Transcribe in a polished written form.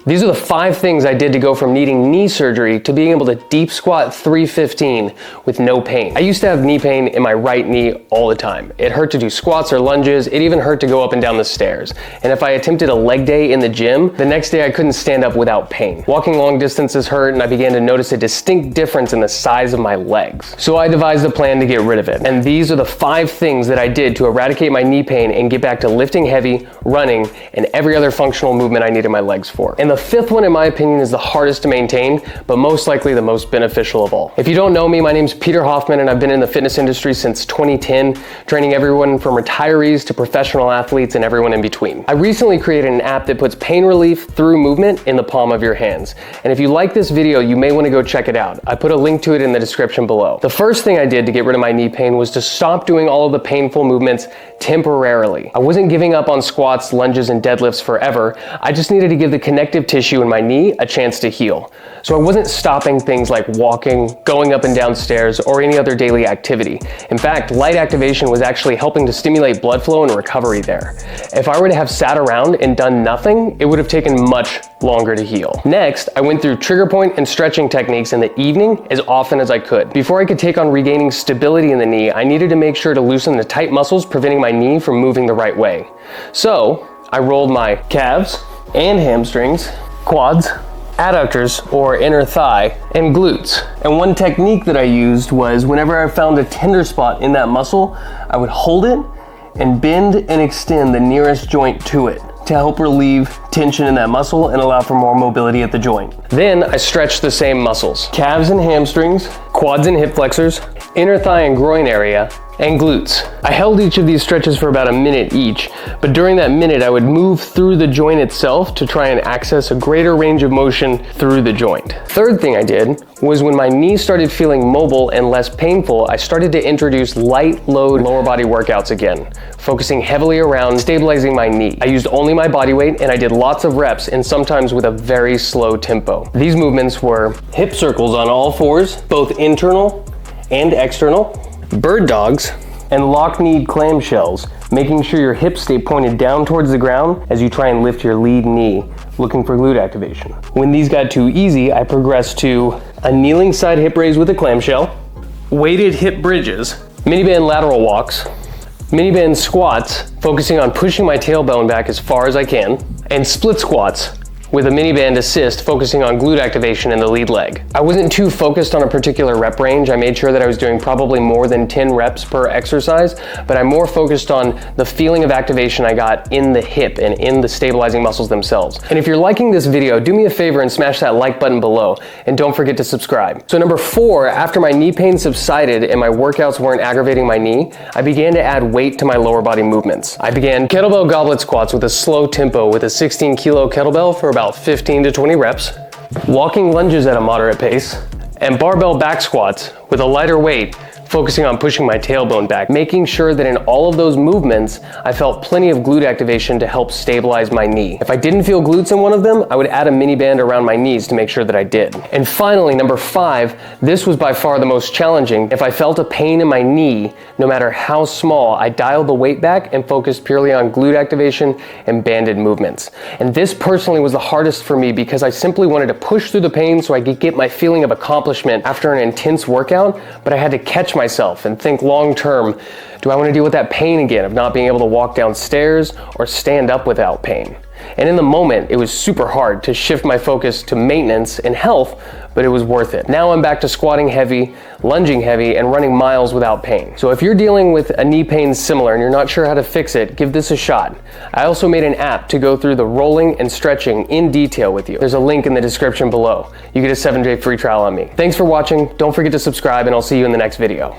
These are the 5 things I did to go from needing knee surgery to being able to deep squat 315 with no pain. I used to have knee pain in my right knee all the time. It hurt to do squats or lunges. It even hurt to go up and down the stairs. And if I attempted a leg day in the gym, the next day I couldn't stand up without pain. Walking long distances hurt, and I began to notice a distinct difference in the size of my legs. So I devised a plan to get rid of it. And these are the 5 things that I did to eradicate my knee pain and get back to lifting heavy, running, and every other functional movement I needed my legs for. And the 5th one, in my opinion, is the hardest to maintain, but most likely the most beneficial of all. If you don't know me, my name's Peter Hoffman, and I've been in the fitness industry since 2010, training everyone from retirees to professional athletes and everyone in between. I recently created an app that puts pain relief through movement in the palm of your hands. And if you like this video, you may want to go check it out. I put a link to it in the description below. The first thing I did to get rid of my knee pain was to stop doing all of the painful movements temporarily. I wasn't giving up on squats, lunges, and deadlifts forever. I just needed to give the connective tissue in my knee a chance to heal. So I wasn't stopping things like walking, going up and down stairs, or any other daily activity. In fact, light activation was actually helping to stimulate blood flow and recovery there. If I were to have sat around and done nothing, it would have taken much longer to heal. Next, I went through trigger point and stretching techniques in the evening as often as I could. Before I could take on regaining stability in the knee, I needed to make sure to loosen the tight muscles preventing my knee from moving the right way. So I rolled my calves and hamstrings, quads, adductors or inner thigh, and glutes. And one technique that I used was whenever I found a tender spot in that muscle, I would hold it and bend and extend the nearest joint to it to help relieve tension in that muscle and allow for more mobility at the joint. Then I stretched the same muscles: calves and hamstrings, quads and hip flexors, inner thigh and groin area, and glutes. I held each of these stretches for about a minute each, but during that minute I would move through the joint itself to try and access a greater range of motion through the joint. Third thing I did was when my knee started feeling mobile and less painful, I started to introduce light load lower body workouts again, focusing heavily around stabilizing my knee. I used only my body weight and I did lots of reps, and sometimes with a very slow tempo. These movements were hip circles on all fours, both internal and external, bird dogs, and lock-kneed clamshells, making sure your hips stay pointed down towards the ground as you try and lift your lead knee, looking for glute activation. When these got too easy, I progressed to a kneeling side hip raise with a clamshell, weighted hip bridges, mini band lateral walks, mini band squats, focusing on pushing my tailbone back as far as I can, and split squats with a mini band assist, focusing on glute activation in the lead leg. I wasn't too focused on a particular rep range. I made sure that I was doing probably more than 10 reps per exercise, but I'm more focused on the feeling of activation I got in the hip and in the stabilizing muscles themselves. And if you're liking this video, do me a favor and smash that like button below, and don't forget to subscribe. So number 4, after my knee pain subsided and my workouts weren't aggravating my knee, I began to add weight to my lower body movements. I began kettlebell goblet squats with a slow tempo with a 16 kilo kettlebell for about 15 to 20 reps, walking lunges at a moderate pace, and barbell back squats with a lighter weight, focusing on pushing my tailbone back, making sure that in all of those movements, I felt plenty of glute activation to help stabilize my knee. If I didn't feel glutes in one of them, I would add a mini band around my knees to make sure that I did. And finally, number 5, this was by far the most challenging. If I felt a pain in my knee, no matter how small, I dialed the weight back and focused purely on glute activation and banded movements. And this personally was the hardest for me because I simply wanted to push through the pain so I could get my feeling of accomplishment after an intense workout, but I had to catch myself and think long term, do I want to deal with that pain again of not being able to walk downstairs or stand up without pain? And in the moment, it was super hard to shift my focus to maintenance and health, but it was worth it. Now I'm back to squatting heavy, lunging heavy, and running miles without pain. So if you're dealing with a knee pain similar and you're not sure how to fix it, give this a shot. I also made an app to go through the rolling and stretching in detail with you. There's a link in the description below. You get a 7-day free trial on me. Thanks for watching. Don't forget to subscribe, and I'll see you in the next video.